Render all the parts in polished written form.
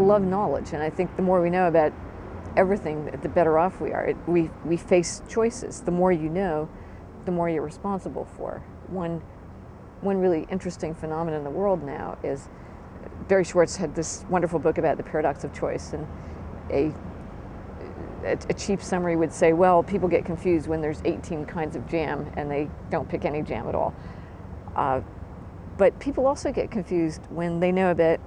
love knowledge, and I think the more we know about everything, the better off we are. We face choices. The more you know, the more you're responsible for. One really interesting phenomenon in the world now is Barry Schwartz had this wonderful book about the paradox of choice, and a cheap summary would say, well, people get confused when there's 18 kinds of jam and they don't pick any jam at all. But people also get confused when they know about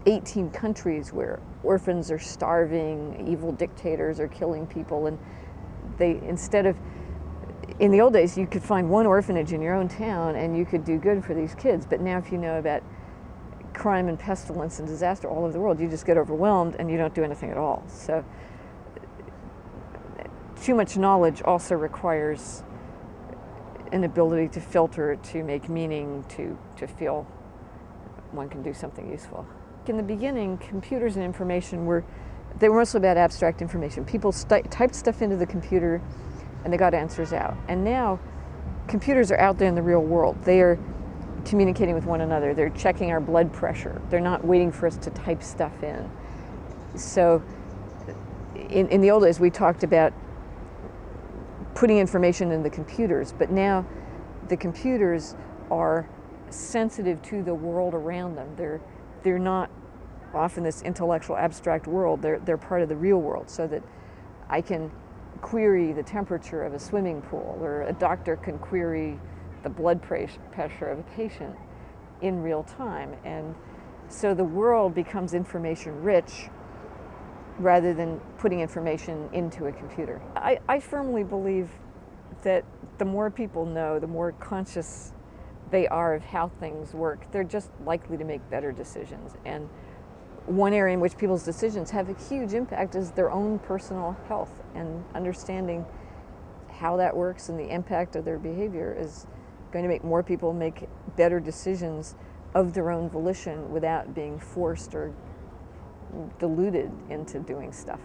18 countries where orphans are starving, evil dictators are killing people, and instead of, in the old days, you could find one orphanage in your own town and you could do good for these kids, but now if you know about crime and pestilence and disaster all over the world, you just get overwhelmed and you don't do anything at all. So too much knowledge also requires an ability to filter, to make meaning, to feel one can do something useful. In the beginning, computers and information were mostly about abstract information. People typed stuff into the computer and they got answers out. And now computers are out there in the real world. They are communicating with one another. They're checking our blood pressure. They're not waiting for us to type stuff in. So in the old days, we talked about putting information in the computers, but now the computers are sensitive to the world around them. They're not off in this intellectual abstract world. They're part of the real world, so that I can query the temperature of a swimming pool, or a doctor can query the blood pressure of a patient in real time. And so the world becomes information rich rather than putting information into a computer. I firmly believe that the more people know, the more conscious they are of how things work, they're just likely to make better decisions. And one area in which people's decisions have a huge impact is their own personal health, and understanding how that works and the impact of their behavior is going to make more people make better decisions of their own volition without being forced or deluded into doing stuff.